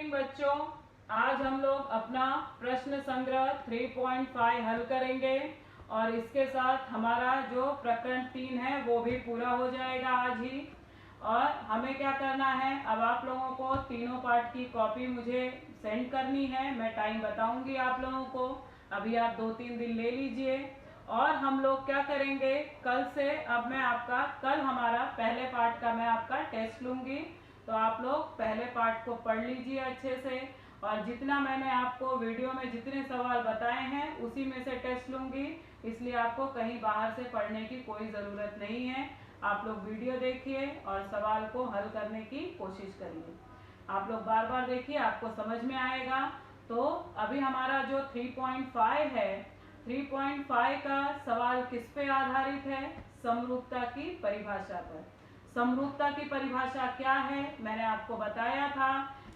Morning बच्चों। आज हम लोग अपना प्रश्न संग्रह 3.5 हल करेंगे और इसके साथ हमारा जो प्रकरण 3 है वो भी पूरा हो जाएगा आज ही। और हमें क्या करना है, अब आप लोगों को तीनों पार्ट की कॉपी मुझे सेंड करनी है। मैं टाइम बताऊंगी आप लोगों को, अभी आप 2-3 दिन ले लीजिए। और हम लोग क्या करेंगे कल से, अब मैं आपका कल हमारा पहले पार्ट का मैं आपका टेस्ट लूंगी, तो आप लोग पहले पार्ट को पढ़ लीजिए अच्छे से। और जितना मैंने आपको वीडियो में जितने सवाल बताए हैं उसी में से टेस्ट लूंगी, इसलिए आपको कहीं बाहर से पढ़ने की कोई ज़रूरत नहीं है। आप लोग वीडियो देखिए और सवाल को हल करने की कोशिश करिए। आप लोग बार बार देखिए, आपको समझ में आएगा। तो अभी हमारा जो 3.5 है, 3.5 का सवाल किस पे आधारित है? समरूपता की परिभाषा पर। समरूपता की परिभाषा क्या है? मैंने आपको बताया था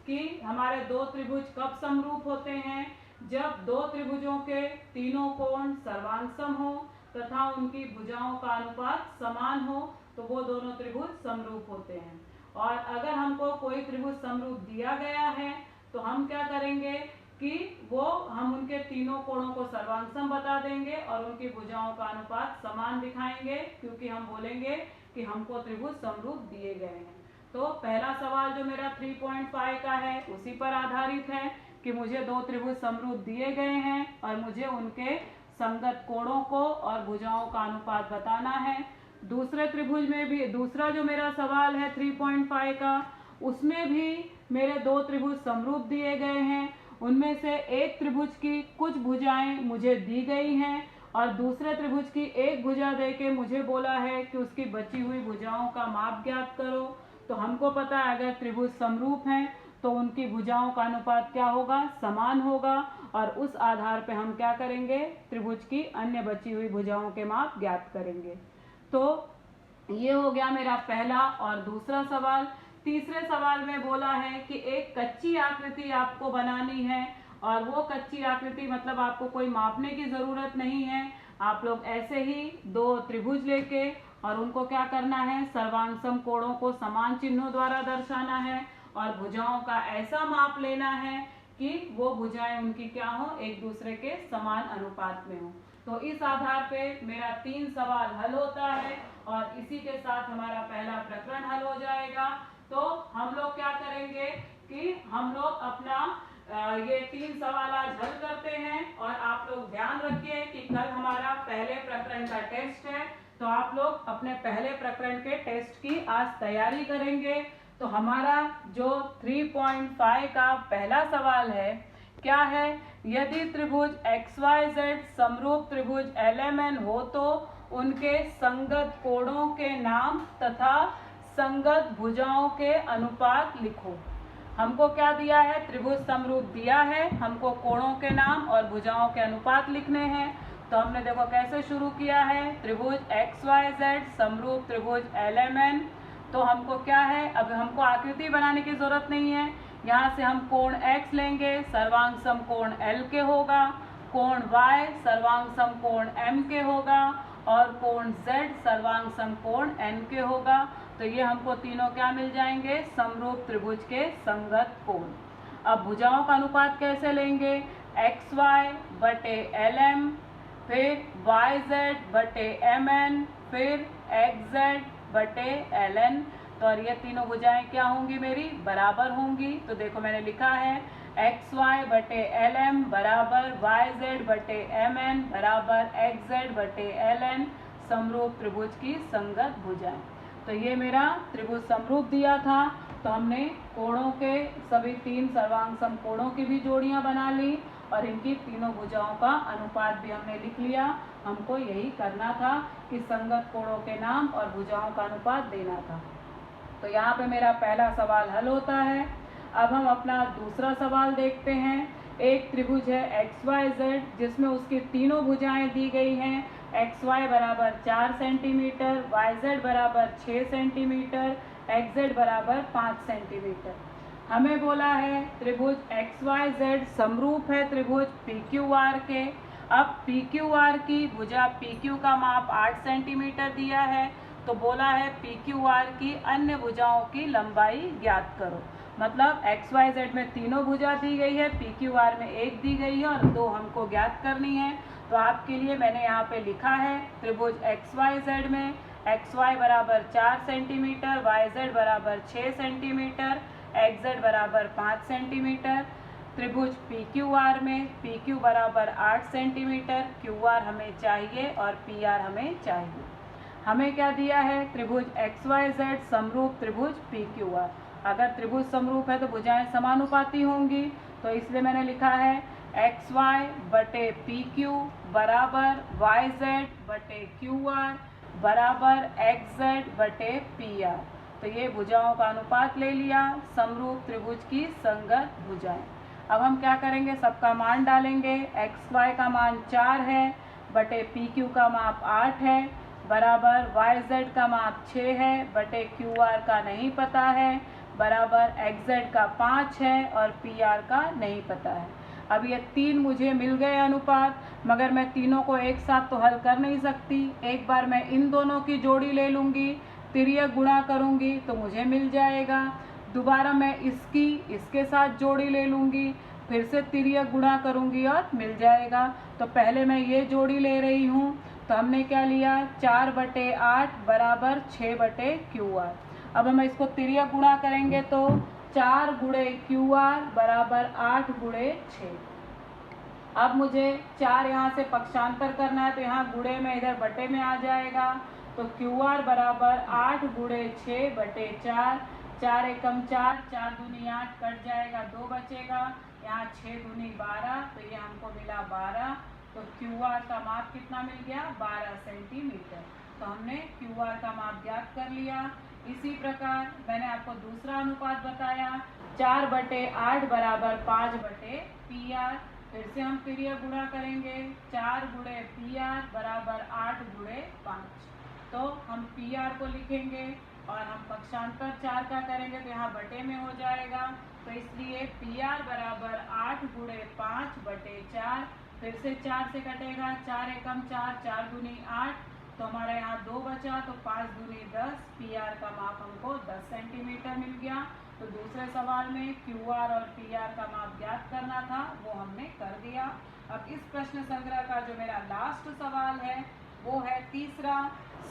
कि हमारे दो त्रिभुज कब समरूप होते हैं? जब दो त्रिभुजों के तीनों कोण सर्वांग हो तथा उनकी भुजाओं का अनुपात समान हो, तो वो दोनों त्रिभुज समरूप होते हैं। और अगर हमको कोई त्रिभुज समरूप दिया गया है तो हम क्या करेंगे कि वो हम उनके तीनों कोणों को सर्वांग बता देंगे और उनकी भुजाओं का अनुपात समान दिखाएंगे, क्योंकि हम बोलेंगे कि हमको त्रिभुज समरूप दिए गए हैं। तो पहला सवाल जो मेरा 3.5 का है उसी पर आधारित है कि मुझे दो त्रिभुज समरूप दिए गए हैं और मुझे उनके संगत कोणों को और भुजाओं का अनुपात बताना है। दूसरे त्रिभुज में भी, दूसरा जो मेरा सवाल है 3.5 का, उसमें भी मेरे दो त्रिभुज समरूप दिए गए हैं। उनमें से एक त्रिभुज की कुछ भुजाएं मुझे दी गई हैं और दूसरे त्रिभुज की एक भुजा देके मुझे बोला है कि उसकी बची हुई भुजाओं का माप ज्ञात करो। तो हमको पता है अगर त्रिभुज समरूप हैं तो उनकी भुजाओं का अनुपात क्या होगा? समान होगा। और उस आधार पे हम क्या करेंगे? त्रिभुज की अन्य बची हुई भुजाओं के माप ज्ञात करेंगे। तो ये हो गया मेरा पहला और दूसरा सवाल। तीसरे सवाल में बोला है कि एक कच्ची आकृति आपको बनानी है और वो कच्ची आकृति मतलब आपको कोई मापने की जरूरत नहीं है। आप लोग ऐसे ही दो त्रिभुज लेके और उनको क्या करना है? सर्वांग सम कोणों को समान चिन्हों द्वारा दर्शाना है और भुजाओं का ऐसा माप लेना है कि वो भुजाएं उनकी क्या हो? एक दूसरे के समान अनुपात में हो। तो इस आधार पे मेरा 3 सवाल हल होता है और इसी के साथ हमारा पहला प्रकरण हल हो जाएगा। तो हम लोग क्या करेंगे कि हम लोग अपना ये 3 सवाल आज हल करते हैं। और आप लोग ध्यान रखिए कि कल हमारा पहले प्रकरण का टेस्ट है, तो आप लोग अपने पहले प्रकरण के टेस्ट की आज तैयारी करेंगे। तो हमारा जो 3.5 का पहला सवाल है क्या है? यदि त्रिभुज XYZ समरूप त्रिभुज LMN हो तो उनके संगत कोणों के नाम तथा संगत भुजाओं के अनुपात लिखो। हमको क्या दिया है? त्रिभुज समरूप दिया है, हमको कोणों के नाम और भुजाओं के अनुपात लिखने हैं। तो हमने देखो कैसे शुरू किया है, त्रिभुज XYZ समरूप त्रिभुज LMN। तो हमको क्या है, अब हमको आकृति बनाने की जरूरत नहीं है। यहाँ से हम कोण X लेंगे, सर्वांग सम कोण L के होगा, कोण Y सर्वांग सम कोण M के होगा और कोण Z सर्वांग सम कोण N के होगा। तो ये हमको तीनों क्या मिल जाएंगे? समरूप त्रिभुज के संगत कोण। अब भुजाओं का अनुपात कैसे लेंगे? XY बटे LM, फिर YZ बटे MN, फिर XZ बटे LN। तो और ये तीनों भुजाएं क्या होंगी? मेरी बराबर होंगी। तो देखो मैंने लिखा है XY बटे LM बराबर YZ बटे MN बराबर XZ बटे LN, समरूप त्रिभुज की संगत भुजाएं। तो ये मेरा त्रिभुज समरूप दिया था, तो हमने कोणों के सभी 3 सर्वांग सम कोणों की भी जोड़ियां बना ली और इनकी तीनों भुजाओं का अनुपात भी हमने लिख लिया। हमको यही करना था कि संगत कोणों के नाम और भुजाओं का अनुपात देना था। तो यहाँ पे मेरा पहला सवाल हल होता है। अब हम अपना दूसरा सवाल देखते हैं। एक त्रिभुज है XYZ जिसमें उसकी तीनों भुजाएं दी गई हैं। XY बराबर 4 सेंटीमीटर, YZ बराबर 6 सेंटीमीटर, XZ बराबर 5 सेंटीमीटर। हमें बोला है त्रिभुज XYZ समरूप है त्रिभुज PQR के। अब PQR की भुजा PQ का माप 8 सेंटीमीटर दिया है, तो बोला है PQR की अन्य भुजाओं की लंबाई ज्ञात करो। मतलब एक्स वाई जेड में तीनों भुजा दी गई है, पी क्यू आर में एक दी गई है और दो हमको ज्ञात करनी है। तो आपके लिए मैंने यहाँ पे लिखा है त्रिभुज एक्स वाई जेड में एक्स वाई बराबर 4 सेंटीमीटर, वाई जेड बराबर 6 सेंटीमीटर, एक्स जेड बराबर 5 सेंटीमीटर। त्रिभुज पी क्यू आर में पी क्यू बराबर 8 सेंटीमीटर, क्यू आर हमें चाहिए और पी आर हमें चाहिए। हमें क्या दिया है? त्रिभुज एक्स वाई जेड समरूप त्रिभुज पी क्यू आर। अगर त्रिभुज समरूप है तो भुजाएं समानुपाती होंगी, तो इसलिए मैंने लिखा है एक्स वाई बटे पी क्यू बराबर वाई जेड बटे क्यू आर बराबर एक्स जेड बटे पी आर। तो ये भुजाओं का अनुपात ले लिया, समरूप त्रिभुज की संगत भुजाएं। अब हम क्या करेंगे? सबका मान डालेंगे। एक्स वाई का मान 4 है बटे पी क्यू का माप 8 है बराबर वाई जेड का माप 6 है बटे क्यू आर का नहीं पता है बराबर एक्स जेड का 5 है और पी आर का नहीं पता है। अब ये 3 मुझे मिल गए अनुपात, मगर मैं तीनों को एक साथ तो हल कर नहीं सकती। एक बार मैं इन दोनों की जोड़ी ले लूँगी, तिर्यक गुणा करूँगी तो मुझे मिल जाएगा। दोबारा मैं इसके साथ जोड़ी ले लूँगी, फिर से तिर्यक गुणा करूँगी और मिल जाएगा। तो पहले मैं ये जोड़ी ले रही हूँ, तो हमने क्या लिया? 4/8 बराबर 6 क्यू आर। अब हम इसको तिर्यक गुणा करेंगे तो 4 गुणे क्यू आर बराबर 8 गुणे 6। अब मुझे 4 यहाँ से पक्षांतर करना है, तो यहाँ गुणे में इधर बटे में आ जाएगा। तो क्यू आर बराबर 8 गुणे 6/4, 4 एकम 4, 4 दूनी 8 कट जाएगा, 2 बचेगा, यहाँ 6 दूनी 12, तो ये हमको मिला 12। तो क्यू आर का माप कितना मिल गया? 12 सेंटीमीटर। तो हमने क्यू आर का माप ज्ञात कर लिया। इसी प्रकार मैंने आपको दूसरा अनुपात बताया, 4/8 बराबर 5/पी आर। फिर से हम तिर्यक गुणा करेंगे, 4 गुणे पी आर बराबर 8 गुणे 5। तो हम पी आर को लिखेंगे और हम पक्षांतर 4 का करेंगे तो यहाँ बटे में हो जाएगा। तो इसलिए पी आर बराबर 8 गुणे 5/4। फिर से 4 से कटेगा, 4 एकम 4, 4 दूनी 8, तो हमारा यहाँ 2 बचा, तो 5 दूनी 10। पी आर का माप हमको 10 सेंटीमीटर मिल गया। तो दूसरे सवाल में क्यू आर और पी आर का माप ज्ञात करना था, वो हमने कर दिया। अब इस प्रश्न संग्रह का जो मेरा लास्ट सवाल है वो है तीसरा,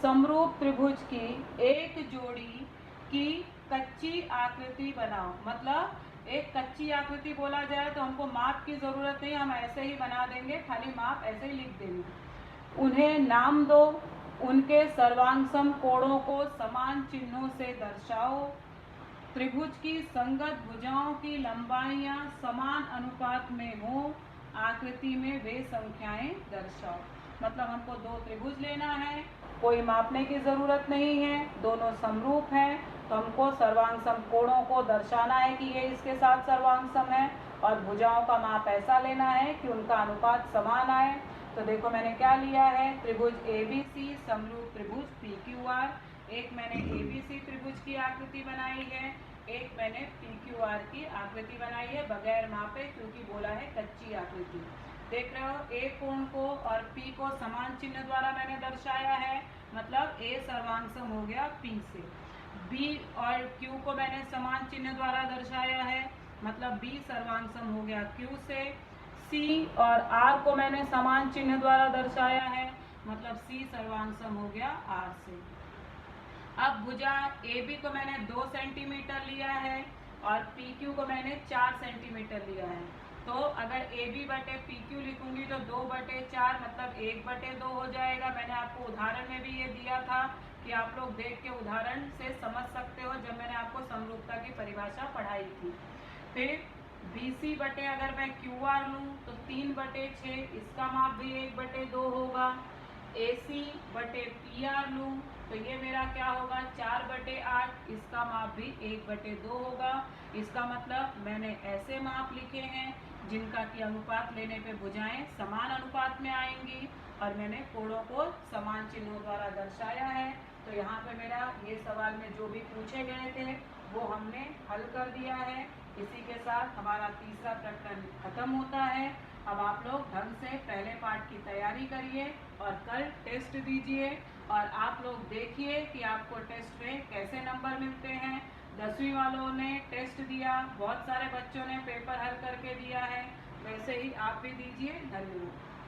समरूप त्रिभुज की एक जोड़ी की कच्ची आकृति बनाओ। मतलब एक कच्ची आकृति बोला जाए तो हमको माप की जरूरत नहीं, हम ऐसे ही बना देंगे, खाली माप ऐसे ही लिख देंगे। उन्हें नाम दो, उनके सर्वांगसम कोणों को समान चिन्हों से दर्शाओ, त्रिभुज की संगत भुजाओं की लंबाइयां समान अनुपात में हो, आकृति में वे संख्याएं दर्शाओ। मतलब हमको दो त्रिभुज लेना है, कोई मापने की जरूरत नहीं है, दोनों समरूप हैं, तो हमको सर्वांगसम कोणों को दर्शाना है कि ये इसके साथ सर्वांगसम है और भुजाओं का माप ऐसा लेना है कि उनका अनुपात समान आए। तो देखो मैंने क्या लिया है, त्रिभुज ABC समरूप त्रिभुज PQR। एक मैंने ABC त्रिभुज की आकृति बनाई है, एक मैंने PQR की आकृति बनाई है बगैर मापे, क्योंकि बोला है कच्ची आकृति। देख रहे हो, A कोण को और P को समान चिन्ह द्वारा मैंने दर्शाया है, मतलब A सर्वांगसम हो गया P से। B और Q को मैंने समान चिन्ह द्वारा दर्शाया है, मतलब B सर्वांगसम हो गया Q से। C और R को मैंने समान चिन्ह द्वारा दर्शाया है, मतलब C सर्वांगसम हो गया R से। अब भुजा AB को मैंने 2 सेंटीमीटर लिया है और PQ को मैंने 4 सेंटीमीटर लिया है। तो अगर AB बटे PQ लिखूंगी तो 2/4 मतलब 1/2 हो जाएगा। मैंने आपको उदाहरण में भी ये दिया था कि आप लोग देख के उदाहरण से समझ सकते हो, जब मैंने आपको समरूपता की परिभाषा पढ़ाई थी। फिर BC बटे अगर मैं QR लूँ तो 3/6, इसका माप भी 1/2 होगा। AC बटे PR लूँ तो ये मेरा क्या होगा 4/8, इसका माप भी 1/2 होगा। इसका मतलब मैंने ऐसे माप लिखे हैं जिनका कि अनुपात लेने पे भुजाएं समान अनुपात में आएंगी और मैंने कोणों को समान चिन्हों द्वारा दर्शाया है। तो यहाँ पे मेरा ये सवाल में जो भी पूछे गए थे वो हमने हल कर दिया है। इसी के साथ हमारा तीसरा प्रकरण खत्म होता है। अब आप लोग ढंग से पहले पार्ट की तैयारी करिए और कल टेस्ट दीजिए और आप लोग देखिए कि आपको टेस्ट में कैसे नंबर मिलते हैं। 10वीं वालों ने टेस्ट दिया, बहुत सारे बच्चों ने पेपर हल करके दिया है, वैसे ही आप भी दीजिए। धन्यवाद।